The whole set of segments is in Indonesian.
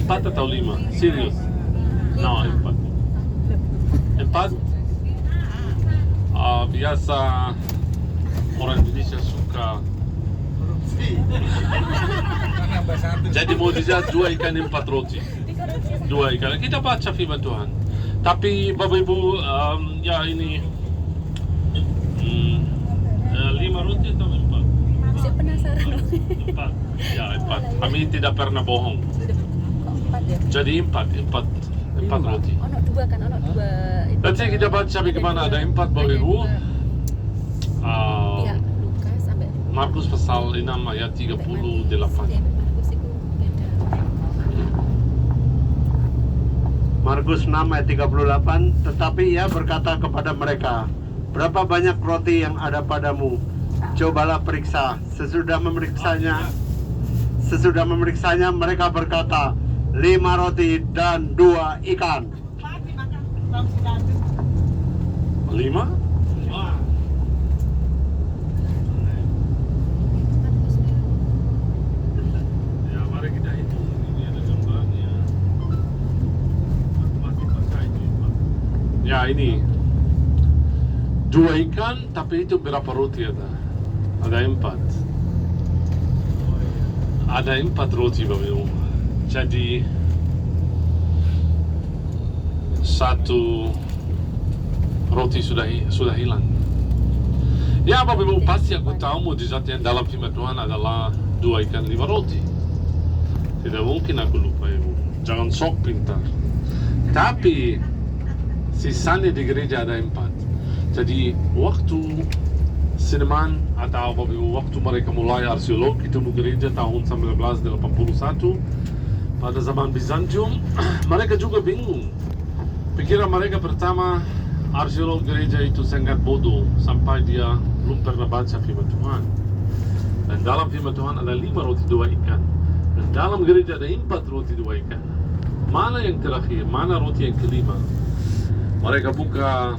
4 atau 5? Serius? No, 4. 4? Biasa orang Indonesia suka. Jadi mukjizat 2 ikan 4 roti. 2 ikan. Kita baca firman Tuhan. Tapi Bapak Ibu, ya ini 5 roti atau 4? Saya penasaran. 4. Ya 4. Kami tidak pernah bohong. Kok 4 ya? Jadi 4 roti. Ono 2 kan, ono 2. Nanti kita baca bagaimana ada 4 Bapak Ibu. Iya, Lukas sampai Markus pasal 6 ayat 38. Markus itu beda. Markus 6 ayat 38, tetapi ia berkata kepada mereka, berapa banyak roti yang ada padamu? Cobalah periksa. Sesudah memeriksanya mereka berkata, 5 roti dan 2 ikan. 5? Ya, mari kita hitung. Ini ada gambarnya. Aku masih baca itu. Ya, ini 2 ikan, tapi itu berapa roti ada? Ada 4. Ada 4 roti Bapak Ibu. Jadi 1 roti sudah hilang. Ya Bapak Ibu, pasti aku tahu mukjizat yang dalam firman Tuhan adalah 2 ikan 5 roti. Tidak mungkin aku lupa Ibu. Jangan sok pintar. Tapi sisanya di gereja ada 4. Jadi waktu Sineman atau Bapak Ibu, waktu mereka mulai arkeolog itu di gereja tahun 1981 pada zaman Bizantium, mereka juga bingung. Pikiran mereka pertama, arkeolog gereja itu sangat bodoh sampai dia belum pernah baca firman Tuhan. Dan dalam firman Tuhan ada 5 roti 2 ikan. Dan dalam gereja ada 4 roti 2 ikan. Mana yang terakhir? Mana roti yang kelima? Mereka buka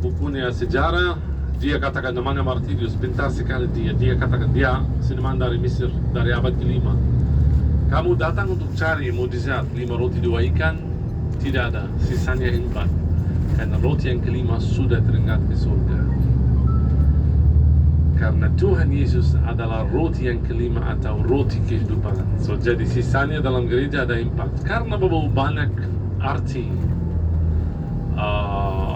bukunya sejarah. Dia katakan namanya Martirius, pintar sekali dia katakan dia seniman dari Mesir, dari abad ke-5. Kamu datang untuk cari mukjizat 5 roti 2 ikan, tidak ada, sisanya 4. Karena roti yang kelima sudah teringat ke surga. Karena Tuhan Yesus adalah roti yang kelima atau roti kehidupan. So, jadi sisanya dalam gereja ada 4. Karena beberapa banyak arti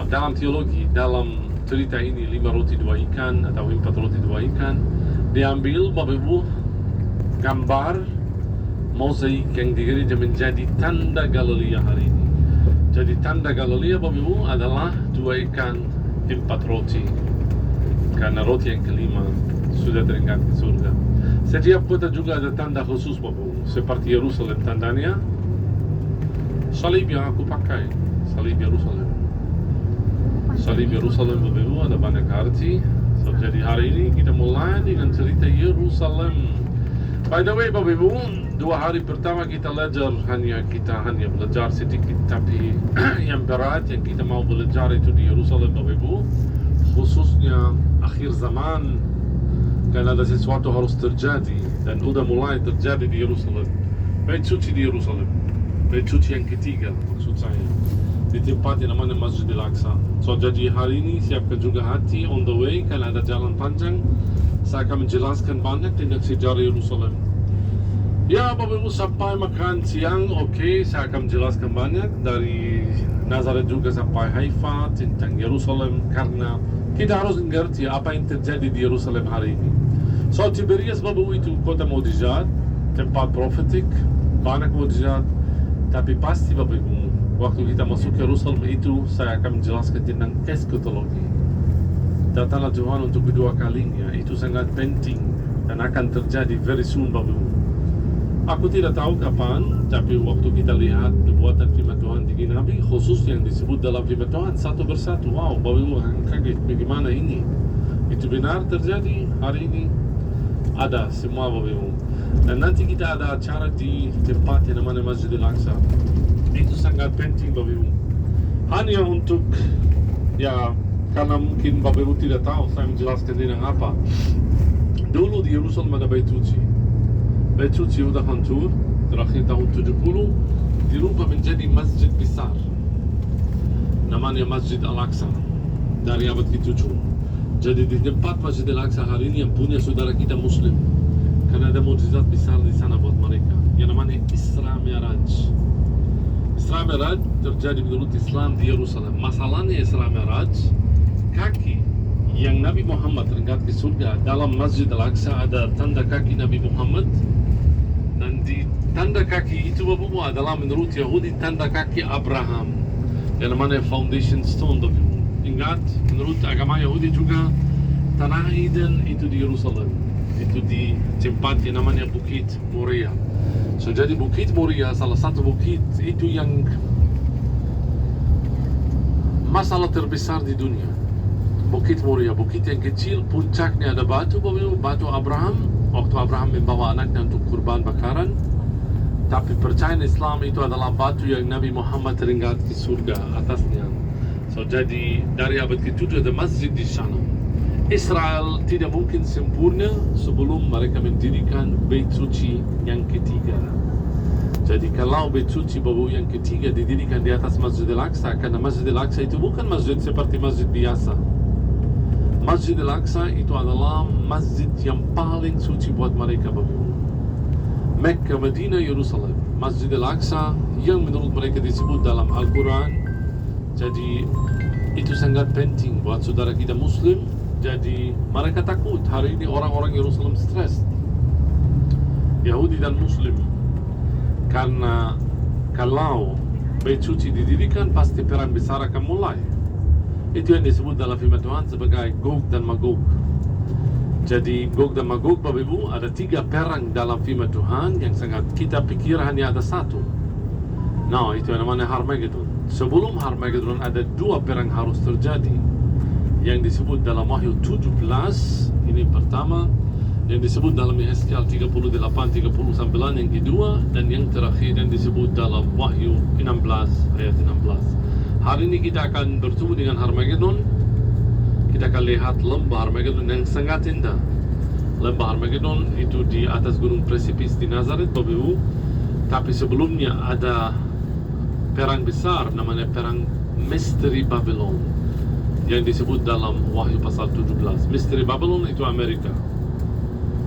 dalam teologi, dalam cerita ini 5 roti 2 ikan atau 4 roti 2 ikan diambil Bapak Ibu gambar mozaik yang di gereja menjadi tanda Galilea hari ini. Jadi tanda Galilea Bapak Ibu adalah 2 ikan 4 roti, karena roti yang kelima sudah teringat ke surga. Setiap kota juga ada tanda khusus Bapak Ibu, seperti Yerusalem tandanya salib yang aku pakai, salib Yerusalem. Salib Yerusalem Bapak Ibu ada banyak arti. So, jadi hari ini kita mulai dengan cerita Yerusalem. By the way Bapak Ibu, 2 hari pertama kita hanya belajar sedikit, tapi yang berat yang kita mau belajar itu di Yerusalem Bapak Ibu, khususnya akhir zaman, karena ada sesuatu harus terjadi dan udah mulai terjadi di Yerusalem. Bait suci di Yerusalem, bait suci yang ketiga maksud saya, di tempat yang namanya Masjidil Aqsa. So jadi hari ini siapkan juga hati on the way, karena ada jalan panjang. Saya akan menjelaskan banyak tentang sejarah Yerusalem. Ya Bapak Ibu, sampai makan siang, oke, saya akan menjelaskan banyak dari Nazaret juga sampai Haifa tentang Yerusalem, karena kita harus mengerti apa yang terjadi di Yerusalem hari ini. So Tiberias Bapak Ibu itu kota mukjizat, tempat profetik, banyak mukjizat, tapi pasti Bapak Ibu, waktu kita masuk ke Yerusalem itu, saya akan menjelaskan tentang eskatologi. Datanglah Tuhan untuk kedua kalinya, itu sangat penting dan akan terjadi very soon Bapak Ibu. Aku tidak tahu kapan, tapi waktu kita lihat nubuatan firman Tuhan digenapi, khusus yang disebut dalam firman Tuhan satu persatu, wow Bapak Ibu kaget bagaimana ini. Itu benar terjadi hari ini, ada semua Bapak Ibu. Dan nanti kita ada acara di tempat yang namanya Masjidil Aqsa. Itu sangat penting Bapak Ibu. Hanya untuk, ya karena mungkin Bapak Ibu tidak tahu, saya menjelaskan tentang apa. Dulu di Yerusalem ada Bait Suci. Bait Suci sudah hancur terakhir tahun 70. dirubah menjadi masjid besar. Namanya Masjid Al-Aqsa dari abad ke-7. Jadi di tempat Masjid Al-Aqsa hari ini yang punya saudara kita Muslim, karena ada mukjizat besar di sana buat mereka yang namanya Isra Mi'raj. Isra Mi'raj terjadi menurut Islam di Yerusalem. Masalahnya Isra Mi'raj, kaki yang Nabi Muhammad terangkat ke surga dalam Masjid Al-Aqsa ada tanda kaki Nabi Muhammad, dan di tanda kaki itu Bapak adalah menurut Yahudi tanda kaki Abraham yang namanya foundation stone. Ingat, menurut agama Yahudi juga tanah Eden itu di Yerusalem, itu di tempat yang namanya Bukit Moria. So jadi Bukit Moria salah satu bukit itu yang masalah terbesar di dunia. Bukit Moria, bukit yang kecil, puncaknya ada batu Abraham, waktu Abraham membawa anaknya untuk kurban bakaran. Tapi percaya Islam itu adalah batu yang Nabi Muhammad teringat ke surga atasnya. So jadi dari abad ke-7 ada masjid di sana. Israel tidak mungkin sempurna sebelum mereka mendirikan Bait Suci yang ketiga. Jadi kalau Bait Suci baru yang ketiga didirikan di atas Masjid Al-Aqsa, karena Masjid Al-Aqsa itu bukan masjid seperti masjid biasa. Masjid Al-Aqsa itu adalah masjid yang paling suci buat mereka baru. Mekah, Madinah, Yerusalem. Masjid Al-Aqsa yang menurut mereka disebut dalam Al-Quran. Jadi itu sangat penting buat saudara kita Muslim. Jadi mereka takut hari ini orang-orang Yerusalem stres, Yahudi dan Muslim, karena kalau Bait Suci didirikan pasti perang besar akan mulai. Itu yang disebut dalam firman Tuhan sebagai Gog dan Magog. Jadi Gog dan Magog Bapak Ibu ada 3 perang dalam firman Tuhan yang sangat kita pikir hanya ada satu. Nah, itu yang namanya Harmagedon. Sebelum Harmagedon ada 2 perang harus terjadi yang disebut dalam Wahyu 17. Ini pertama, yang disebut dalam Yesaya 38-39 yang kedua, dan yang terakhir yang disebut dalam Wahyu 16 ayat 16. Hari ini kita akan bertemu dengan Harmagedon. Kita akan lihat lembah Harmagedon yang sangat indah. Lembah Harmagedon itu di atas gunung Presipis di Nazaret Bapak Ibu. Tapi sebelumnya ada perang besar namanya perang Misteri Babylon yang disebut dalam Wahyu pasal 17. Misteri Babylon itu Amerika.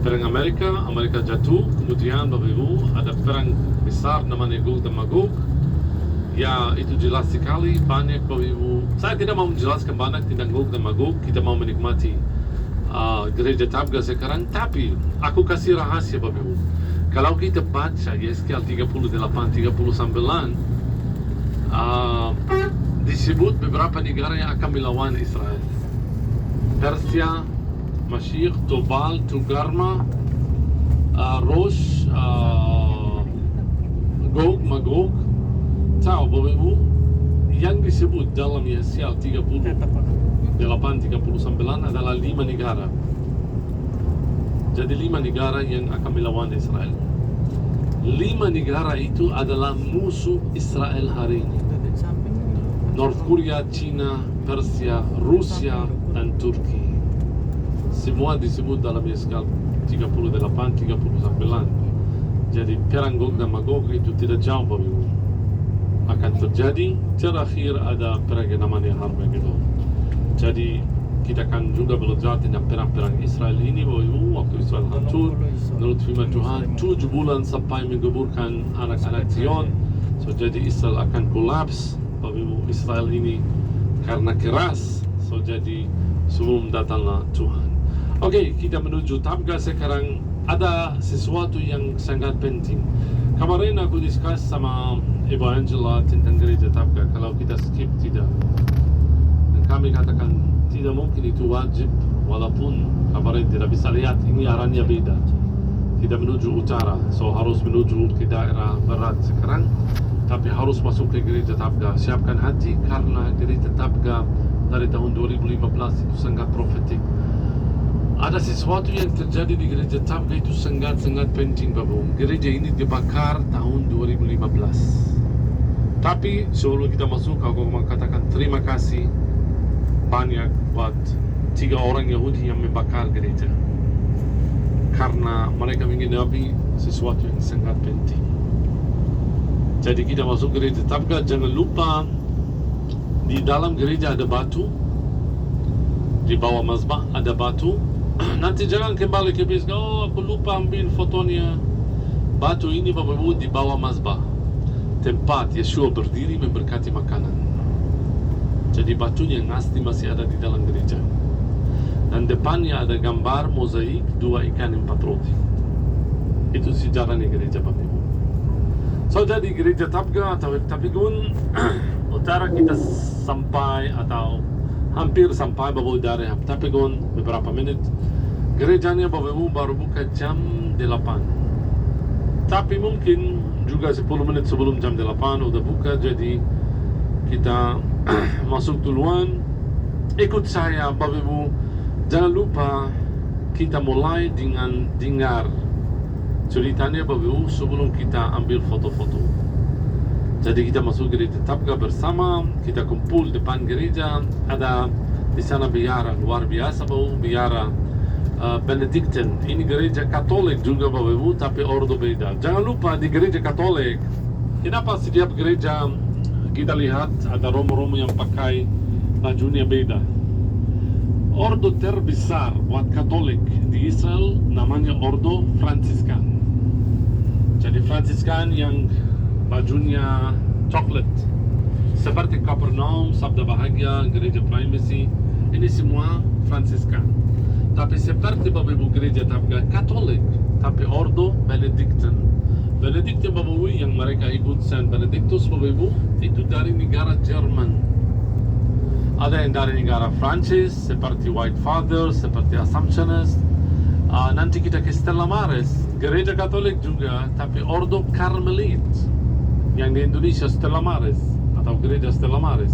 Perang Amerika jatuh, kemudian Bapak Ibu ada perang besar namanya Gog dan Magog. Ya, itu jelas sekali banyak Bapak Ibu. Saya tidak mau menjelaskan banyak tentang Gog dan Magog. Kita mau menikmati gereja Tabga sekarang, tapi aku kasih rahasia Bapak Ibu. Kalau kita baca Yesaya 38-39 disebut beberapa negara yang akan melawan Israel. Persia, Mesir, Tubal, Togarma, Rosh, Gog, Magog. Tahu Bapak Ibu, yang disebut dalam Yesaya 38-39 adalah 5 negara. Jadi 5 negara yang akan melawan Israel. 5 negara itu adalah musuh Israel hari ini. North Korea, China, Persia, Rusia, dan Turki. Semua disebut dalam Yesaya 38-39. Jadi perang Gog dan Magog itu tidak jauh Bapak Ibu akan terjadi. Terakhir ada perang yang namanya Harmagedon. Jadi kita akan juga belajar tentang perang-perang Israel ini Bapak Ibu. Waktu Israel hancur menurut firman Tuhan 7 bulan sampai menggugurkan anak-anak Zion. So jadi Israel akan kolaps Bapak Ibu. Israel ini karena keras, so jadi sebelum datanglah Tuhan. Oke, kita menuju Tabga sekarang. Ada sesuatu yang sangat penting. Kemarin aku diskus sama Ibu Angela tentang gereja Tabga. Kalau kita skip tidak, dan kami katakan tidak mungkin itu wajib, walaupun kemarin tidak bisa lihat ini arahnya beda, tidak menuju utara, so harus menuju ke daerah barat sekarang. Tapi harus masuk ke gereja Tabga. Siapkan hati karena gereja Tabga dari tahun 2015 itu sangat profetik. Ada sesuatu yang terjadi di gereja Tabga itu sangat-sangat penting Bapak. Gereja ini dibakar tahun 2015. Tapi sebelum kita masuk, aku mau katakan terima kasih banyak buat 3 orang Yahudi yang membakar gereja, karena mereka menggenapi sesuatu yang sangat penting. Jadi kita masuk gereja Tabga, jangan lupa di dalam gereja ada batu, di bawah mazbah ada batu. Nanti jangan kembali ke bis, oh aku lupa ambil fotonya. Batu ini Bapak Ibu di bawah mazbah, tempat Yeshua berdiri memberkati makanan. Jadi batunya yang asli masih ada di dalam gereja. Dan depannya ada gambar mozaik 2 ikan 4 roti. Itu sejarahnya gereja Bapak Ibu. So jadi gereja Tabga atau Tapigun utara kita sampai atau hampir sampai Bapak Ibu dari Tapigun beberapa menit. Gerejanya Bapak Ibu baru buka jam 8. Tapi mungkin juga 10 menit sebelum jam 8 udah buka, jadi kita masuk duluan. Ikut saya Bapak Ibu. Jangan lupa kita mulai dengan dengar ceritanya Bapak Ibu sebelum kita ambil foto-foto. Jadi kita masuk gereja Tabga bersama, kita kumpul depan gereja. Ada di sana biara luar biasa Bapak Ibu, biara Benedikten. Ini gereja Katolik juga Bapak Ibu, tapi ordo beda. Jangan lupa di gereja Katolik, kenapa setiap gereja kita lihat ada romo-romo yang pakai bajunya beda. Ordo terbesar buat Katolik di Israel namanya Ordo Fransiskan. Jadi Fransiskan yang bajunya coklat, seperti Kapernaum, Sabda Bahagia, Gereja Primacy, ini semua Fransiskan. Tapi seperti Bapak Ibu gereja Tabga Katolik, tapi Ordo Benedikten. Benedikten Bapak Ibu yang mereka ikut Saint Benedictus Bapak Ibu itu dari negara Jerman. Ada yang dari negara Prancis seperti White Father, seperti Assumptionist. Nanti kita ke Stella Maris, gereja Katolik juga, tapi Ordo Karmelit yang di Indonesia Stella Maris atau gereja Stella Maris.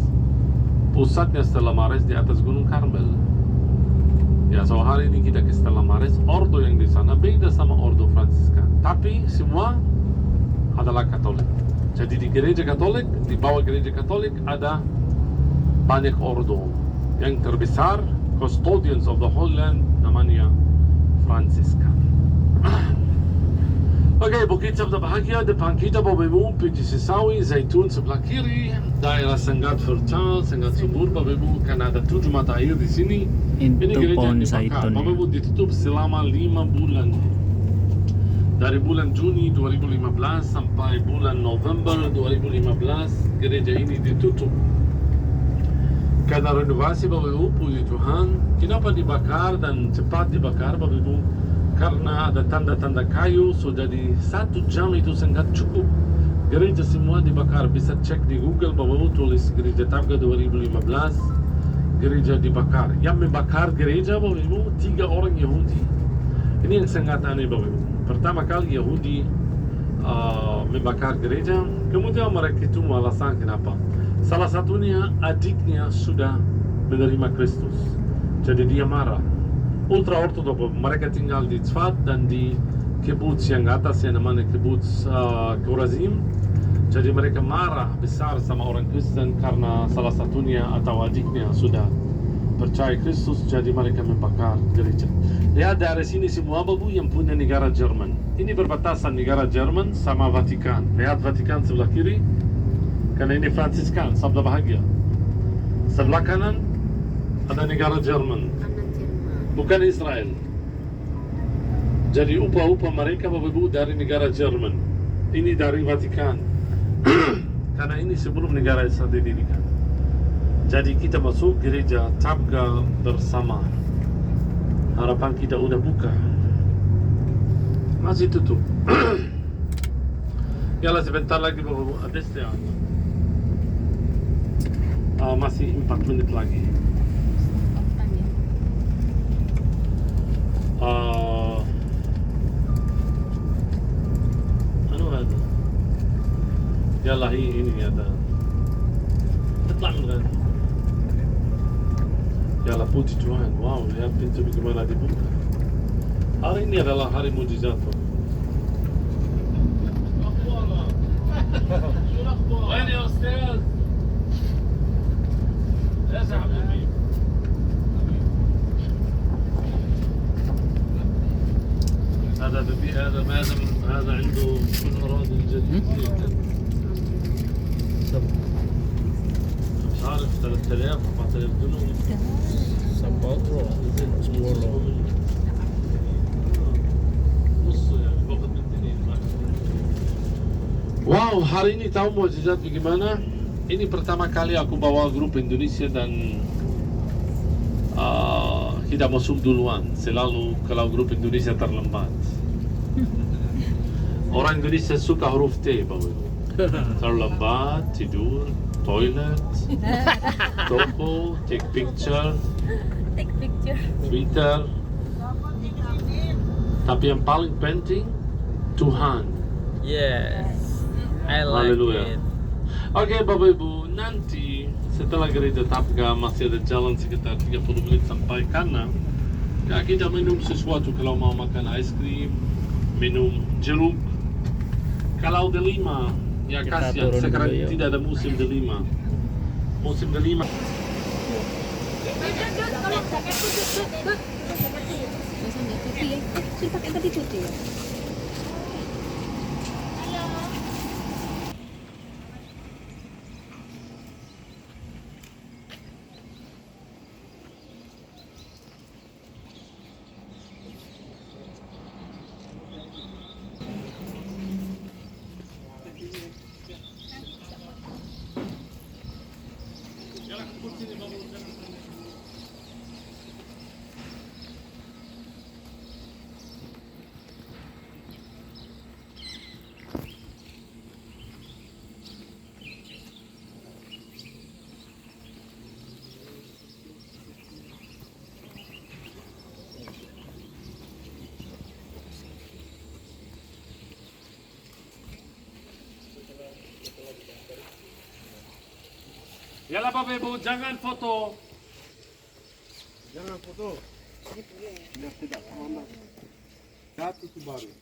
Pusatnya Stella Maris di atas Gunung Karmel. Ya, so hari ini kita ke Stella Maris. Ordo yang di sana beda sama Ordo Fransiskan, tapi semua adalah Katolik. Jadi di gereja Katolik, di bawah gereja Katolik ada banyak ordo. Yang terbesar, Custodians of the Holy Land, namanya Fransiskan. Oke, Bukit Sabda Bahagia depan kita Bapak Ibu, Puji Sisawi, Zaitun sebelah kiri, daerah Sangat Fertile, Sangat Subur Bapak Ibu, karena ada 7 mata air di sini. Ini gereja pohon yang dibakar. zaitun. Bapak Ibu ditutup selama 5 bulan. Dari bulan Juni 2015 sampai bulan November 2015, gereja ini ditutup. Karena renovasi Bapak Ibu, puji Tuhan. Kenapa dibakar dan cepat dibakar Bapak Ibu? Karena ada tanda-tanda kayu, so jadi 1 jam itu sangat cukup. Gereja semua dibakar, bisa cek di Google Bapak Ibu, tulis gereja Tabga 2015, gereja dibakar. Yang membakar gereja Bapak Ibu, 3 orang Yahudi. Ini yang sangat aneh Bapak Ibu. Pertama kali Yahudi membakar gereja, kemudian mereka itu alasan kenapa. Salah satunya adiknya sudah menerima Kristus, jadi dia marah. Ultra Ortodoks, mereka tinggal di Tzfat dan di kibbutz yang atas yang namanya kibbutz Korazim. Jadi mereka marah besar sama orang Kristen karena salah satunya atau adiknya sudah percaya Kristus, jadi mereka membakar gereja. Lihat dari sini semua Bapak yang punya negara Jerman. Ini berbatasan negara Jerman sama Vatikan. Lihat Vatikan sebelah kiri, karena ini Fransiskan, Sabda Bahagia. Sebelah kanan ada negara Jerman, bukan Israel. Jadi upah-upah mereka Bapak Ibu dari negara Jerman. Ini dari Vatikan. Karena ini sebelum negara Israel didirikan. Jadi kita masuk gereja Tabga bersama. Harapan kita udah buka, masih tutup. Yalah sebentar lagi Bapak Ibu, ada istiadat. Masih 4 menit lagi. Anu ada. Yalah ini ada. Telah kan. Yalah puji Tuhan. Wow, lihat pintu bagaimana dibuka. Hari ini adalah hari mujizat. وين يا أستاذ؟ يا حبيبي. هذا ببيع، هذا عنده كل أراضي الجديد. مش عارف 3000 4000 درهم. Sampotro, Semolo. نص يعني فقط من الدنيا. Wow, hari ini tahu mukjizat bagaimana? Ini pertama kali aku bawa grup Indonesia dan tidak masuk duluan. Selalu kalau grup Indonesia terlambat. Orang Indonesia suka huruf T, Bapak Ibu. Terlambat, tidur, toilet, toko, take picture, Take picture. Twitter. Tapi yang paling penting, Tuhan. Yes, I like Haleluya. it. Oke Bapak Ibu, nanti setelah gereja Tapga masih ada jalan sekitar 30 menit sampai kanan. Ya, kita minum sesuatu kalau mau makan es krim, minum jeruk. Kalau delima, ya Kita kasihan turun sekarang dulu, yuk. tidak ada musim delima. Musim delima. Masa nggak putih ya? Sudah pakai tadi putih ya? Yalah Bapak Ibu, jangan foto. Jangan foto. Biar tidak terlambat. Saat itu baru.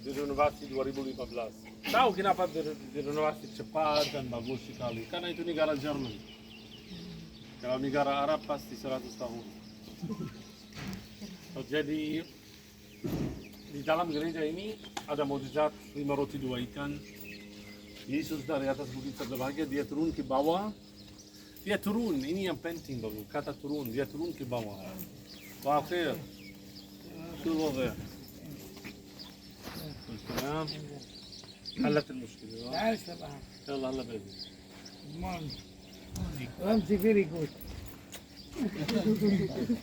Direnovasi 2015. Tahu kenapa direnovasi cepat dan bagus sekali? Karena itu negara Jerman. Kalau negara Arab pasti 100 tahun. Jadi di dalam gereja ini ada mukjizat 5 roti 2 ikan. Yesus dari atas bukit berbahagia, dia turun ke bawah. Dia turun, ini yang penting bagus. Kata turun, dia turun ke bawah. Wah, khair. شو الوضع؟ تمام؟ حلت المشكلة. Nice طبعا. يلا هلا بيبي. Ramsey very good.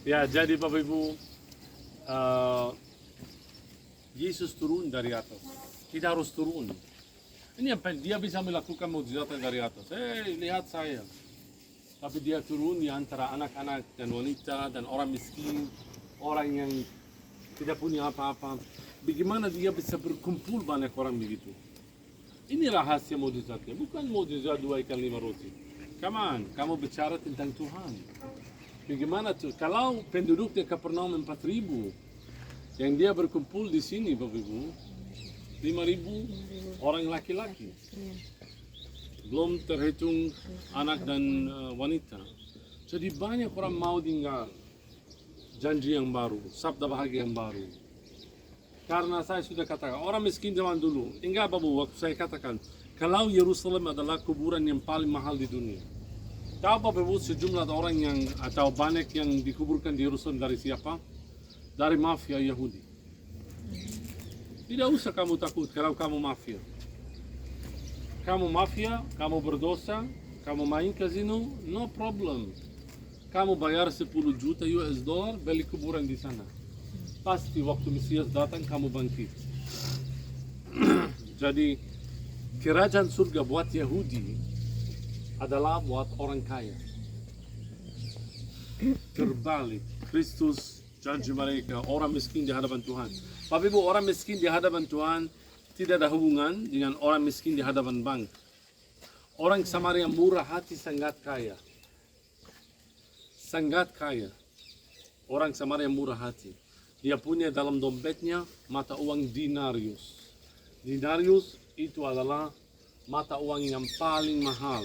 Ya, jadi Bapak Ibu, Yesus turun dari atas. Kita harus turun. Ini yang penting, dia bisa melakukan mukjizat dari atas. Lihat saya. Tapi dia turun di antara anak-anak dan wanita dan orang miskin, orang yang tidak punya apa-apa. Bagaimana dia bisa berkumpul banyak orang begitu? Ini rahasia mukjizatnya, bukan mukjizat 2 ikan 5 roti. Come on, kamu bicara tentang Tuhan. Bagaimana tuh? Kalau penduduknya Kapernaum 4.000, yang dia berkumpul di sini, Bapak Ibu, 5.000 orang laki-laki. Belum terhitung anak dan wanita. Jadi banyak orang mau tinggal janji yang baru, sabda bahagia yang baru. Karena saya sudah katakan, orang miskin zaman dulu, enggak Bapak, waktu saya katakan, kalau Yerusalem adalah kuburan yang paling mahal di dunia. Tahu Bapak Ibu sejumlah orang yang, atau banyak yang dikuburkan di Yerusalem dari siapa? Dari mafia Yahudi. Tidak usah kamu takut kalau kamu mafia. Kamu mafia, kamu berdosa, kamu main kasino, no problem. Kamu bayar 10 juta US dollar, beli kuburan di sana. Pasti waktu Mesias datang, kamu bangkit. Jadi, kerajaan surga buat Yahudi adalah buat orang kaya. Terbalik, Kristus janji mereka, orang miskin di hadapan Tuhan. Bapak Ibu, orang miskin di hadapan Tuhan tidak ada hubungan dengan orang miskin di hadapan bank. Orang Samaria murah hati sangat kaya. Sangat kaya. Orang Samaria murah hati. Dia punya dalam dompetnya mata uang denarius. Denarius itu adalah mata uang yang paling mahal.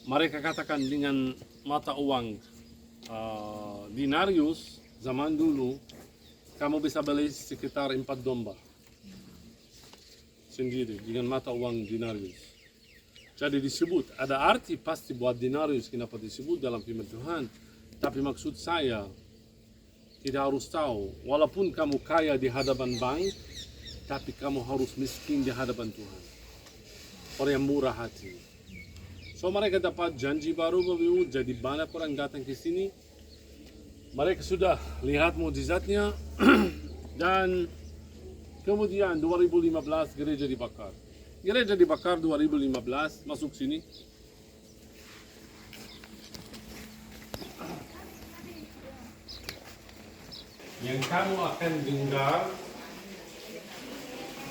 Mereka katakan dengan mata uang denarius zaman dulu, kamu bisa beli sekitar 4 domba. sendiri dengan mata uang denarius. Jadi disebut, ada arti pasti buat denarius kenapa disebut dalam firman Tuhan. Tapi maksud saya, tidak harus tahu, walaupun kamu kaya di hadapan bank, tapi kamu harus miskin di hadapan Tuhan. Orang yang murah hati. So mereka dapat janji baru, jadi banyak orang datang ke sini. Mereka sudah lihat mukjizatnya dan kemudian 2015 gereja dibakar. Gereja dibakar 2015, masuk sini. Yang kamu akan dengar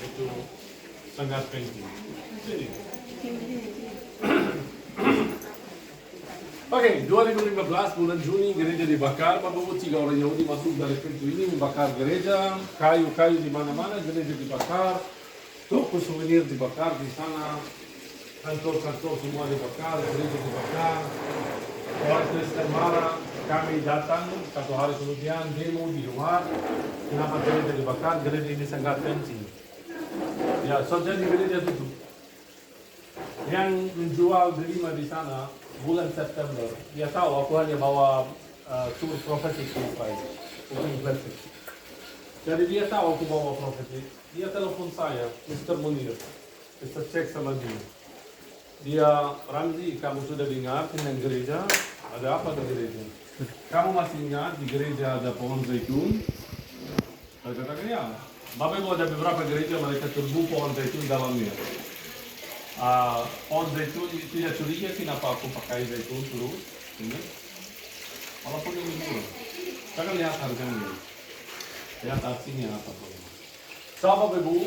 itu sangat penting. Sini. Oke, 2015 bulan Juni gereja dibakar. Bapak-ibu 3 orang Yahudi masuk dari pintu ini membakar gereja. Kayu-kayu di mana-mana, gereja dibakar. Toko souvenir dibakar di sana. Kantor-kantor semua dibakar, gereja dibakar. Orang Kristen marah. Kami datang 1 hari kemudian demo di luar. Kenapa gereja dibakar? Gereja ini sangat penting. Ya, so jadi gereja tutup. Yang menjual delima di sana bulan September, dia tahu aku hanya bawa tour prophetic ke Israel, prophetic. Jadi dia tahu aku bawa prophetic. Dia telepon saya, Mr. Munir, Mr. Cek sama dia, Ramzi, kamu sudah dengar tentang gereja? Ada apa di gereja? Kamu masih ingat di gereja ada pohon zaitun? Saya katakan ya. Bapak Ibu ada beberapa gereja mereka tumbuh pohon zaitun dalamnya. Pohon zaitun tidak curiga kenapa aku pakai zaitun terus ini. Walaupun ini murah. Kita lihat harganya. Lihat artinya apa pun. Bapak Ibu,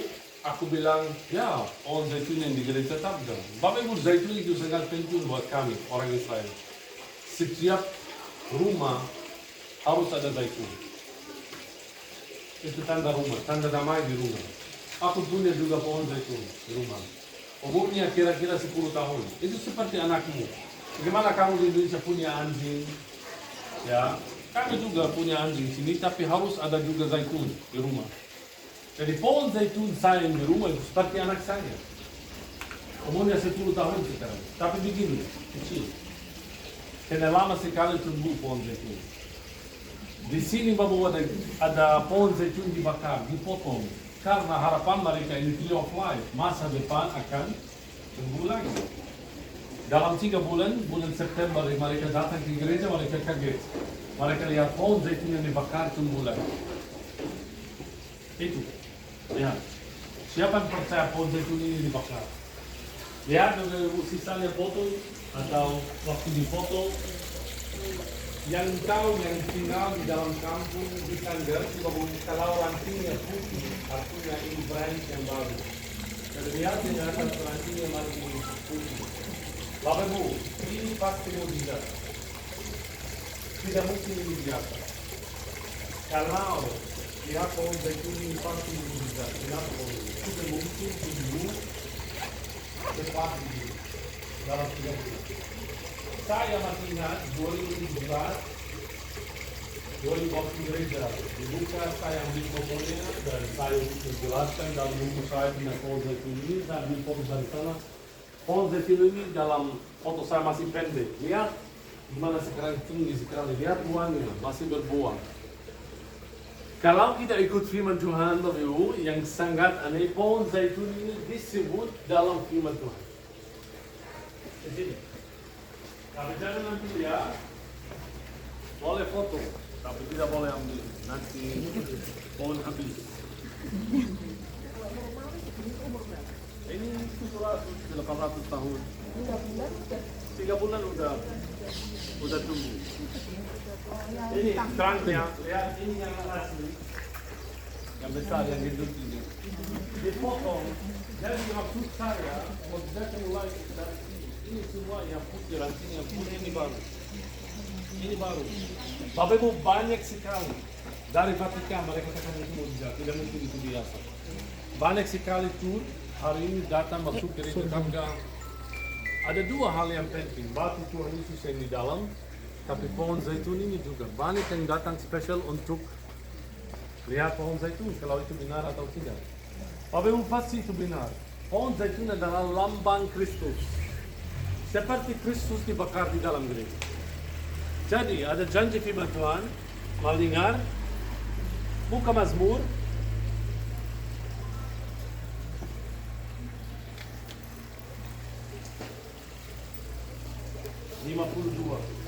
aku bilang ya pohon zaitun yang di gereja tabda. Bapak Ibu, zaitun itu sangat penting buat kami orang Israel. Setiap rumah harus ada zaitun. Itu tanda rumah, tanda damai di rumah. Aku punya juga pohon zaitun di rumah. Umurnya kira-kira 10 tahun. Itu seperti anakmu. Bagaimana kamu di Indonesia punya anjing? Ya, kami juga punya anjing sini, tapi harus ada juga zaitun di rumah. Jadi pohon zaitun saya di rumah itu seperti anak saya. Umurnya 10 tahun sekarang. Tapi begini, kecil. Karena lama sekali tumbuh pohon zaitun. Di sini Bapak ada pohon zaitun dibakar, dipotong. Karena harapan mereka ini tree of life, masa depan akan tumbuh lagi. Dalam 3 bulan, bulan September mereka datang ke gereja, mereka kaget. Mereka lihat pohon zaitun yang dibakar tumbuh lagi. Itu, lihat. Siapa yang percaya pohon zaitun ini dibakar? Lihat sisanya foto atau waktu dipoto. Yang tahu yang tinggal di dalam kampung di Sanggar, kalau rantingnya putih, artinya ini branch yang baru. Jadi lihat di atas rantingnya masih putih. Bapak Ibu, ini pasti mukjizat. Tidak mungkin ini biasa. Kalau lihat pohon zaitun ini pasti mukjizat. Kenapa pohon? Tidak mungkin tumbuh cepat ini dalam 3 bulan. Saya masih ingat 2017 waktu gereja dibuka, saya ambil fotonya dan saya menjelaskan dalam buku saya tentang pohon zaitun ini. Saya ambil foto dari sana. Pohon zaitun ini dalam foto saya masih pendek. Lihat gimana sekarang tinggi sekali. Lihat buahnya masih berbuah. Kalau kita ikut firman Tuhan, Bapak Ibu, yang sangat aneh, pohon zaitun ini disebut dalam firman Tuhan. Di sini. Tapi jangan nanti ya, boleh foto, tapi tidak boleh ambil. Nanti pohon habis. Ini 800 tahun. 3 bulan udah tumbuh. Ini trangnya, lihat ini yang asli, yang besar yang hidup ini. Dipotong. Jadi maksud saya, menggunakan mulai dari sini. Ini semua yang putih, ranting yang putih ini baru. Ini baru. Bapak Ibu banyak sekali dari Vatikan mereka katakan itu mukjizat, tidak mungkin itu biasa. Banyak sekali tur hari ini datang masuk gereja Tabga. Ada 2 hal yang penting, batu Tuhan Yesus yang di dalam, tapi pohon zaitun ini juga banyak yang datang spesial untuk lihat pohon zaitun kalau itu benar atau tidak. Bapak Ibu pasti itu benar. Pohon zaitun adalah lambang Kristus. Seperti Kristus dibakar di dalam gereja. Jadi ada janji firman Tuhan, malingar, buka Mazmur,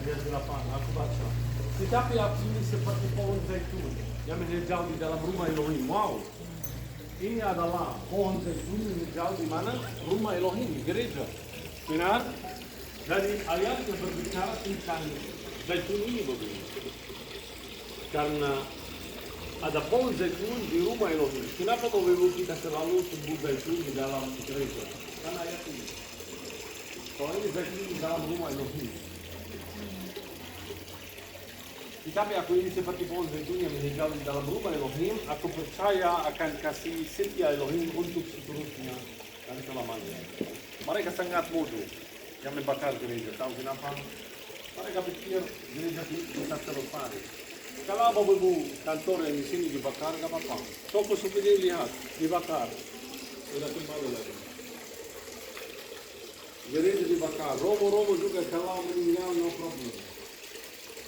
ayat 8, aku baca. Tetapi aku ini seperti pohon zaitun yang menghijau di dalam rumah Elohim. Wow, ini adalah pohon zaitun yang menghijau di mana? Rumah Elohim, gereja. Benar? Dari ayat yang berbicara tentang zaitun ini begini. Karena ada pohon zaitun di rumah Elohim. Kenapa Bapak Ibu kita selalu sebut zaitun di dalam gereja? Karena ayat ini. Kalau ini zaitun di dalam rumah Elohim. Tetapi aku ini seperti pohon zaitun yang meninggal di dalam rumah Elohim. Aku percaya akan kasih setia Elohim untuk seterusnya dan selamanya. Mereka sangat bodoh yang membakar gereja. Tahu kenapa? Mereka pikir gereja bisa terlepas. Kalau Bapak Ibu kantor yang di sini dibakar, nggak apa-apa. Toko supaya lihat, dibakar. Sudah kembali lagi. Gereja dibakar. Romo-romo juga kalau meninggal, no problem.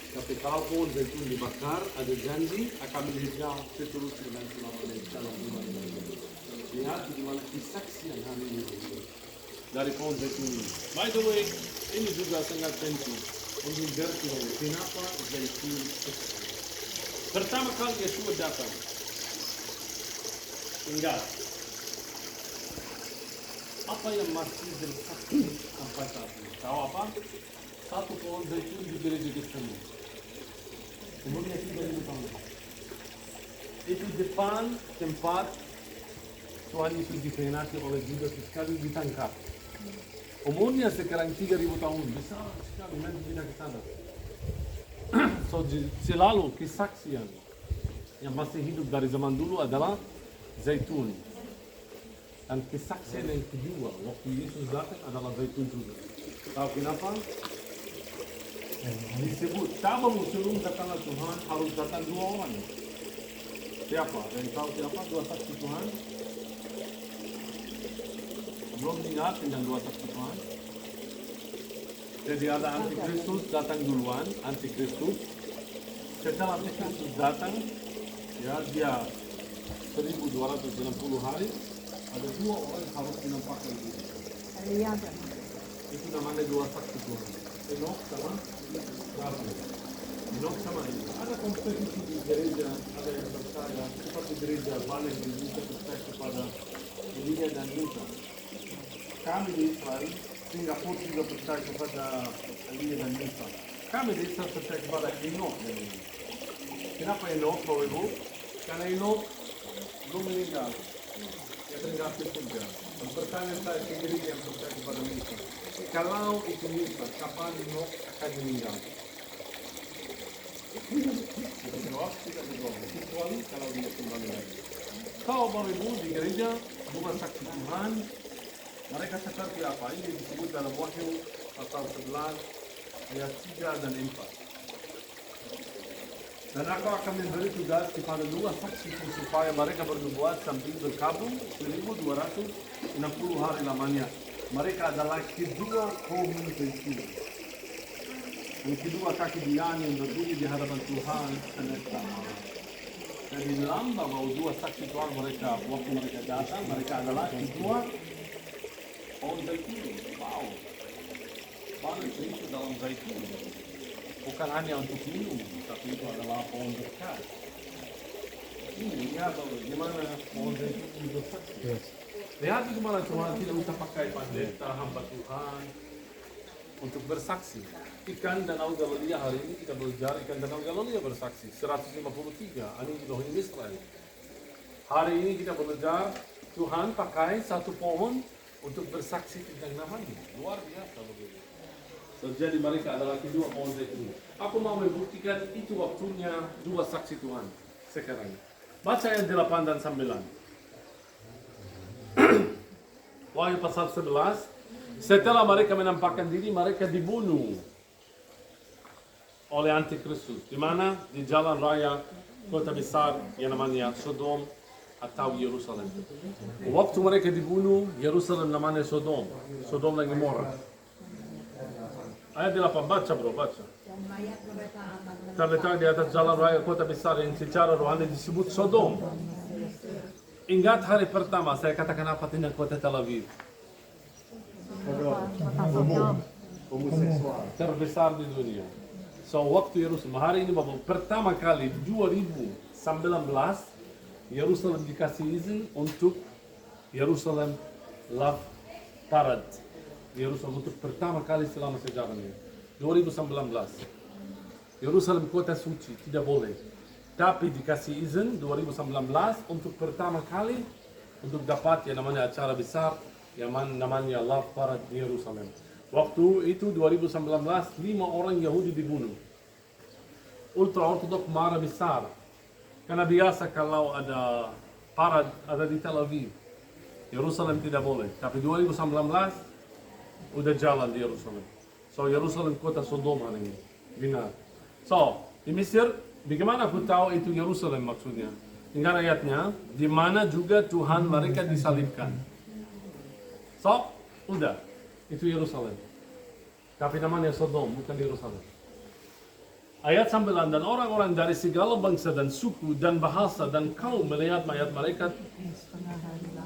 Tapi kalau pohon zaitun dibakar, ada janji akan menghijau seterusnya dan selamanya dalam rumah ini. Lihat bagaimana kesaksian hari ini dari pohon zaitun ini. By the way, ini juga sangat penting untuk bertahu kenapa zaitun sukses. Pertama kali Yesus datang, tinggal. Apa yang masih bersaksi sampai saat ini? Tahu apa? Satu pohon zaitun di gereja Getsemani. Umurnya 3.000 tahun. Itu depan tempat Tuhan Yesus dikhianati oleh Judas sekali ditangkap. Umurnya sekarang 3.000 tahun. Besar sekali, nanti kita ke sana. So, selalu kesaksian yang masih hidup dari zaman dulu adalah zaitun. Dan kesaksian yang kedua, waktu Yesus datang adalah zaitun juga. Tahu kenapa? Disebut, kamu sebelum datang Tuhan harus datang dua orang. Siapa? Dan tahu siapa dua saksi Tuhan? Belum ingat dengan dua saksi Tuhan? Jadi ada antikristus datang duluan, antikristus. Setelah antikristus datang, ya dia 1260 hari, ada dua orang yang harus dinampakkan diri. Itu namanya dua saksi Tuhan. Enok sama Rasul. Enok sama ini. Ada kompetisi di gereja, ada yang percaya seperti gereja balik di Musa percaya kepada Elia dan Musa. Kami di Israel, Singapura juga percaya kepada Elia dan Musa. Kami di Israel percaya kepada Enok dan ini. Kenapa Enok, Bapak Ibu? Karena Enok belum meninggal. Dia tinggal di surga. Dan pertanyaan saya ke gereja yang percaya kepada Musa. Kalau itu Musa, kapan Enok akan meninggal? Kita jawab, tidak dijawab. Kecuali kalau dia kembali lagi. Kalau Bapak Ibu di gereja, dua saksi Tuhan, mereka seperti apa? Ini disebut dalam Wahyu pasal 11 ayat 3 dan 4. Dan aku akan memberi tugas kepada dua saksi supaya mereka bernubuat sambil berkabung 1260 hari lamanya. Mereka adalah kedua kaum zaitun. Yang kedua kaki dian yang berdiri di hadapan Tuhan semesta. Jadi lambang bahwa dua saksi Tuhan mereka waktu mereka datang, mereka adalah kedua pohon zaitun. Wow, banyak itu dalam zaitun. Bukan hanya untuk minum, tapi itu adalah pohon berkat. Ini ya, bagaimana pohon zaitun itu bersaksi. Lihat bagaimana Tuhan tidak usah pakai pendeta hamba Tuhan untuk bersaksi. Ikan Danau Galilea hari ini kita belajar ikan Danau Galilea bersaksi 153 ani Elohim Israel. Hari ini kita belajar Tuhan pakai satu pohon untuk bersaksi tentang namanya. Luar biasa begitu. So, jadi mereka adalah kedua pohon zaitun. Aku mau membuktikan itu waktunya dua saksi Tuhan sekarang. Baca ayat 8 dan 9. Wahyu pasal 11. Setelah mereka menampakkan diri, mereka dibunuh oleh antikristus. Di mana? Di jalan raya kota besar yang namanya Sodom atau Yerusalem. Waktu mereka dibunuh, Yerusalem namanya Sodom dan Gomora. Ayat 8, baca bro, baca. Terletak di atas jalan raya kota besar yang secara rohani disebut Sodom. Ingat hari pertama saya katakan apa tentang kota Tel Aviv? Homoseksual terbesar di dunia. So waktu Yerusalem hari ini Bapak pertama kali 2019 Yerusalem dikasih izin untuk Yerusalem Love Parade. Yerusalem untuk pertama kali selama sejarahnya 2019. Yerusalem kota suci tidak boleh. Tapi dikasih izin 2019 untuk pertama kali untuk dapat yang namanya acara besar yang namanya Love Parade di Yerusalem. Waktu itu 2019 5 orang Yahudi dibunuh. Ultra Ortodok marah besar. Karena biasa kalau ada parade ada di Tel Aviv. Yerusalem tidak boleh. Tapi 2019 udah jalan di Yerusalem. So Yerusalem kota Sodom hari ini. Benar. So di Mesir, bagaimana aku tahu itu Yerusalem maksudnya? Tinggal ayatnya, di mana juga Tuhan mereka disalibkan. So, udah, itu Yerusalem. Tapi namanya Sodom, bukan Yerusalem. Ayat 9, dan orang-orang dari segala bangsa dan suku dan bahasa dan kaum melihat mayat mereka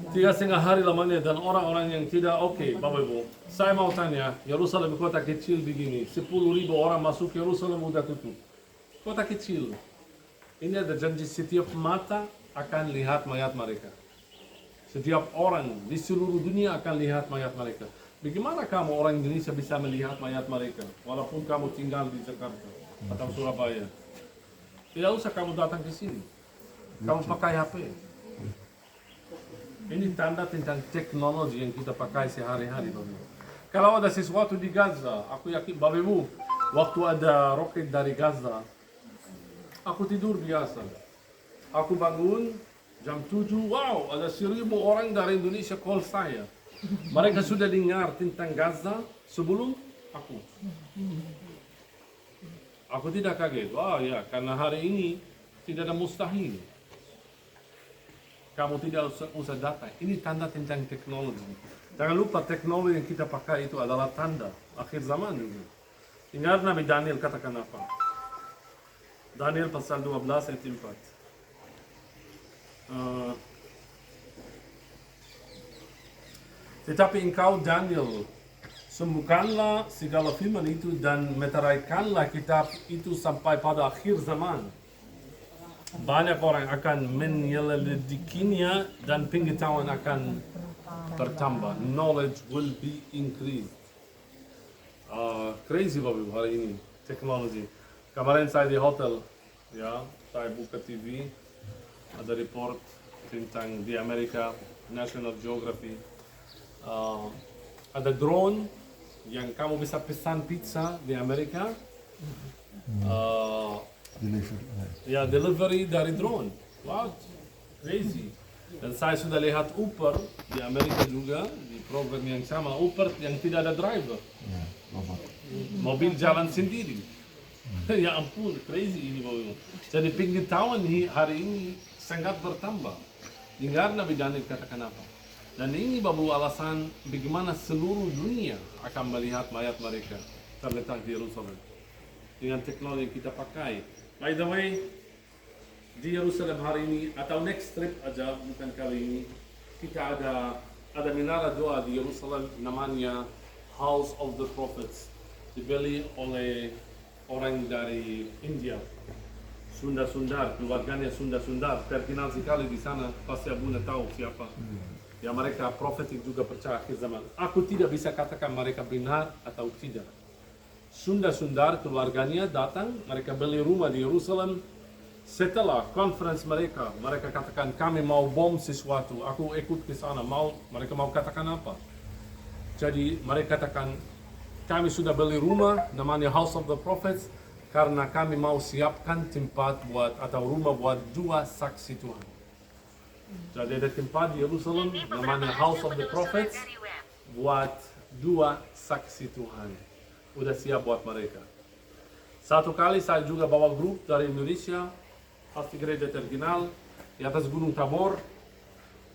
3,5 hari lamanya, dan orang-orang yang tidak oke, Bapak Ibu. Saya mau tanya, Yerusalem kota kecil begini, 10.000 orang masuk Yerusalem udah tutup. Kota kecil. Ini ada janji setiap mata akan lihat mayat mereka. Setiap orang di seluruh dunia akan lihat mayat mereka. Bagaimana kamu orang Indonesia bisa melihat mayat mereka? Walaupun kamu tinggal di Jakarta atau Surabaya. Tidak usah kamu datang ke sini. Kamu pakai HP. Ini tanda tentang teknologi yang kita pakai sehari-hari. Kalau ada sesuatu di Gaza, aku yakin Bapak Ibu, waktu ada roket dari Gaza, aku tidur biasa. Aku bangun jam 7, wow, ada 1.000 orang dari Indonesia call saya. Mereka sudah dengar tentang Gaza sebelum aku. Aku tidak kaget. Wah ya, karena hari ini tidak ada mustahil. Kamu tidak usah datang. Ini tanda tentang teknologi. Jangan lupa teknologi yang kita pakai itu adalah tanda akhir zaman juga. Ingat Nabi Daniel katakan apa? Daniel pasal 12 ayat 4. Tetapi engkau Daniel, sembuhkanlah segala firman itu dan meteraikanlah kitab itu sampai pada akhir zaman. Banyak orang akan menyelidikinya dan pengetahuan akan bertambah. Knowledge will be increased. Crazy Bapak hari ini, teknologi. Kemarin saya di hotel, ya, saya buka TV, ada report tentang di Amerika, National Geography. Ada drone yang kamu bisa pesan pizza di Amerika. Delivery dari drone. Wow, crazy. Dan saya sudah lihat Uber di Amerika juga, di program yang sama, Uber yang tidak ada driver. Mobil jalan sendiri. Ya ampun, crazy ini Bapak. Jadi pengetahuan hari ini sangat bertambah. Dengar Nabi Daniel katakan apa? Dan ini Bapak alasan bagaimana seluruh dunia akan melihat mayat mereka terletak di Yerusalem. Dengan teknologi yang kita pakai. By the way, di Yerusalem hari ini atau next trip aja, bukan kali ini, kita ada menara doa di Yerusalem namanya House of the Prophets. Dibeli oleh orang dari India, Sundar, keluarganya Sundar, terkenal sekali di sana. Pasti Abuna tahu siapa. Ya mereka profetik juga percaya akhir zaman. Aku tidak bisa katakan mereka benar atau tidak. Sundar keluarganya datang, mereka beli rumah di Yerusalem. Setelah conference mereka katakan kami mau bom sesuatu. Aku ikut ke sana, mereka mau katakan apa? Jadi mereka katakan kami sudah beli rumah namanya House of the Prophets karena kami mau siapkan tempat rumah buat 2 saksi Tuhan. Jadi ada tempat di Yerusalem namanya House of the Prophets buat 2 saksi Tuhan. Udah siap buat mereka. Satu kali saya juga bawa grup dari Indonesia, pasti gereja terkenal di atas Gunung Tabor.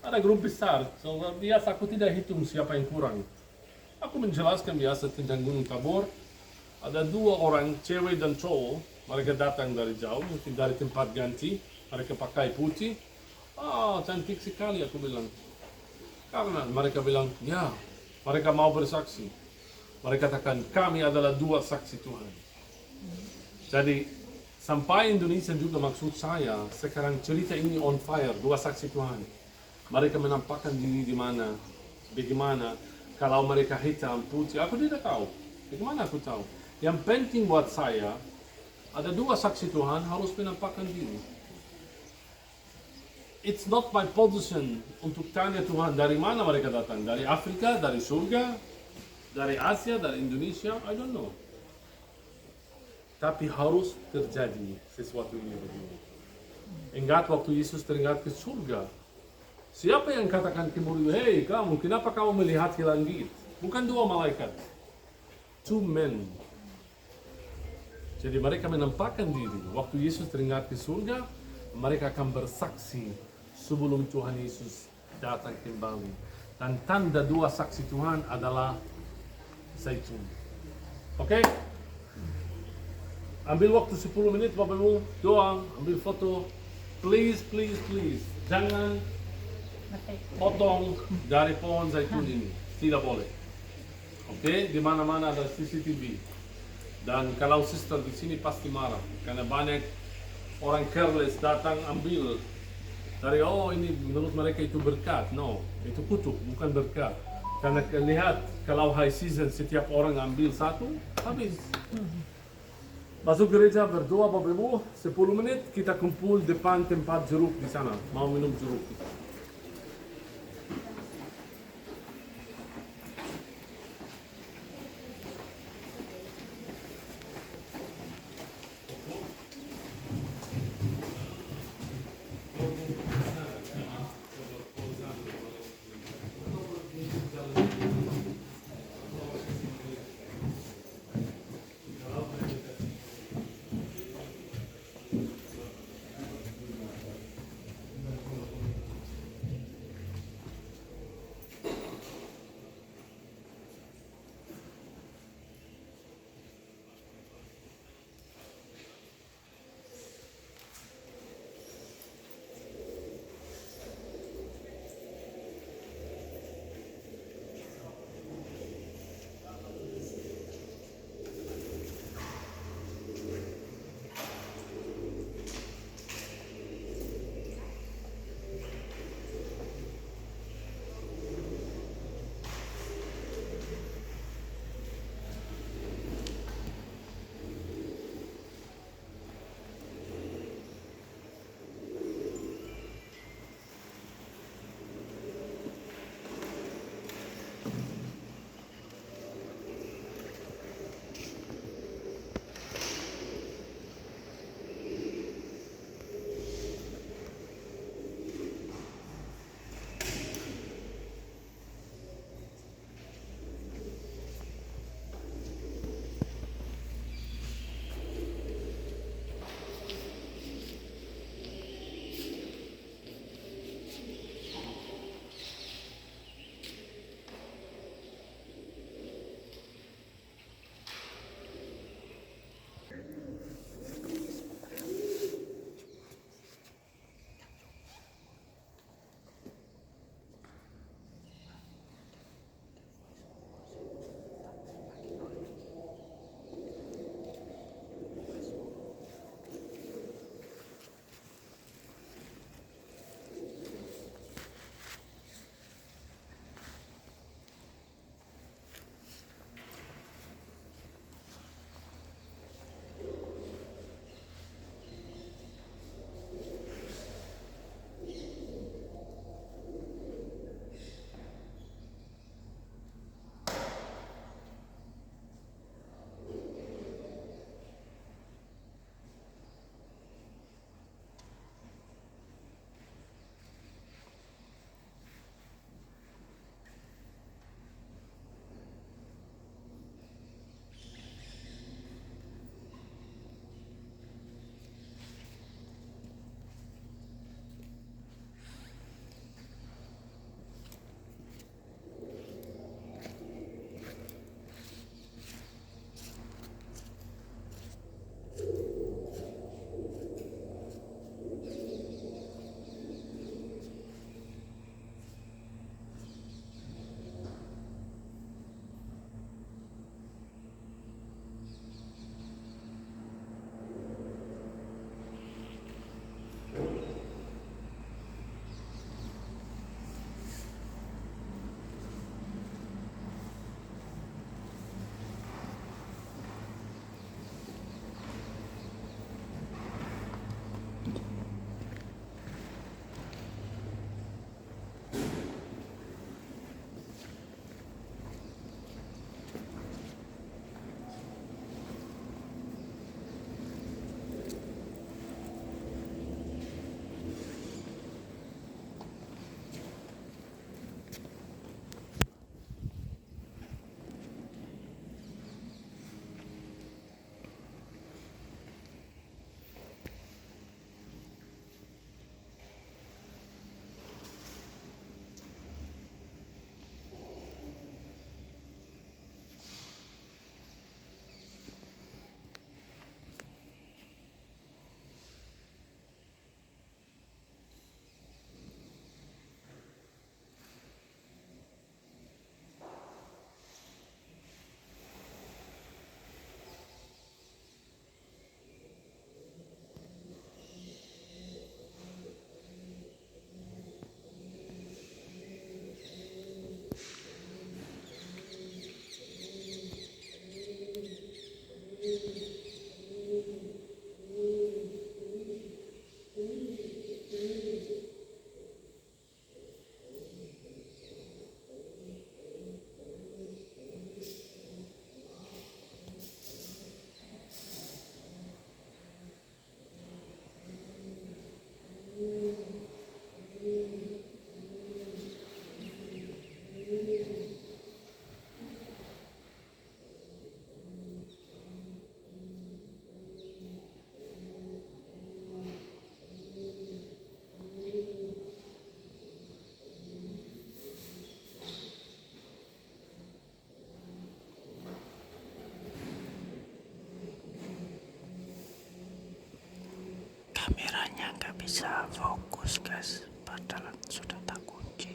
Ada grup besar, so biasa aku tidak hitung siapa yang kurang. Aku menjelaskan biasa tentang Gunung Tabor. Ada 2 orang, cewek dan cowok, mereka datang dari jauh, mungkin dari tempat ganti, mereka pakai putih. Cantik sekali, aku bilang. Karena mereka bilang, ya, mereka mau bersaksi. Mereka katakan, kami adalah 2 saksi Tuhan. Jadi, sampai Indonesia juga maksud saya, sekarang cerita ini on fire, 2 saksi Tuhan. Mereka menampakkan diri di mana, bagaimana, kalau mereka hitam, putih, aku tidak tahu. Bagaimana aku tahu? Yang penting buat saya, ada 2 saksi Tuhan harus menampakkan diri. It's not my position untuk tanya Tuhan dari mana mereka datang. Dari Afrika, dari surga, dari Asia, dari Indonesia, I don't know. Tapi harus terjadi sesuatu ini begini. Ingat waktu Yesus teringat ke surga. Siapa yang katakan ke murid, hei kamu, kenapa kamu melihat ke langit? Bukan 2 malaikat. 2 men. Jadi mereka menampakkan diri. Waktu Yesus teringat ke surga, mereka akan bersaksi sebelum Tuhan Yesus datang kembali. Dan tanda 2 saksi Tuhan adalah zaitun. Oke? Ambil waktu 10 menit Bapak Ibu, doa, ambil foto. Please, please, please. Jangan potong dari pohon zaitun ini. Tidak boleh. Oke? Di mana-mana ada CCTV. Dan kalau sister di sini pasti marah. Karena banyak orang careless datang ambil. Dari ini menurut mereka itu berkat. No, itu kutuk, bukan berkat. Karena lihat, kalau high season setiap orang ambil 1, habis. Masuk gereja berdoa Bapak Ibu, 10 menit kita kumpul depan tempat jeruk di sana. Mau minum jeruk. Kameranya nggak bisa fokus guys, padahal sudah tak kunci.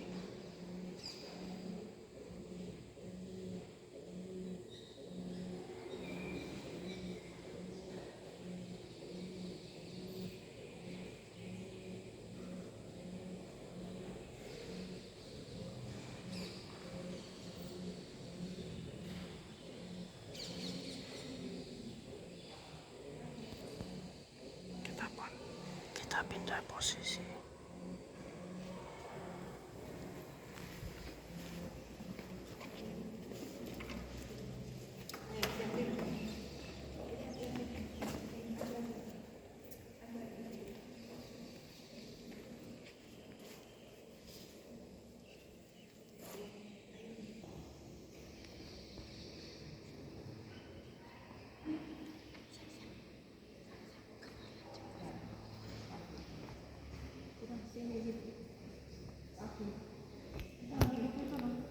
Kita pindah posisi.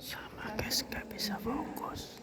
Sama guys, gak bisa fokus.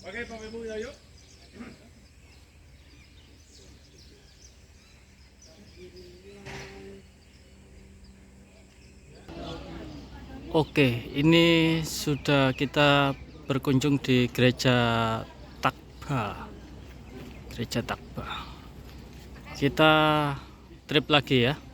Oke, Pak Ibu, ya yuk. Oke, ini sudah kita berkunjung di gereja Takba. Gereja Takba. Kita trip lagi ya.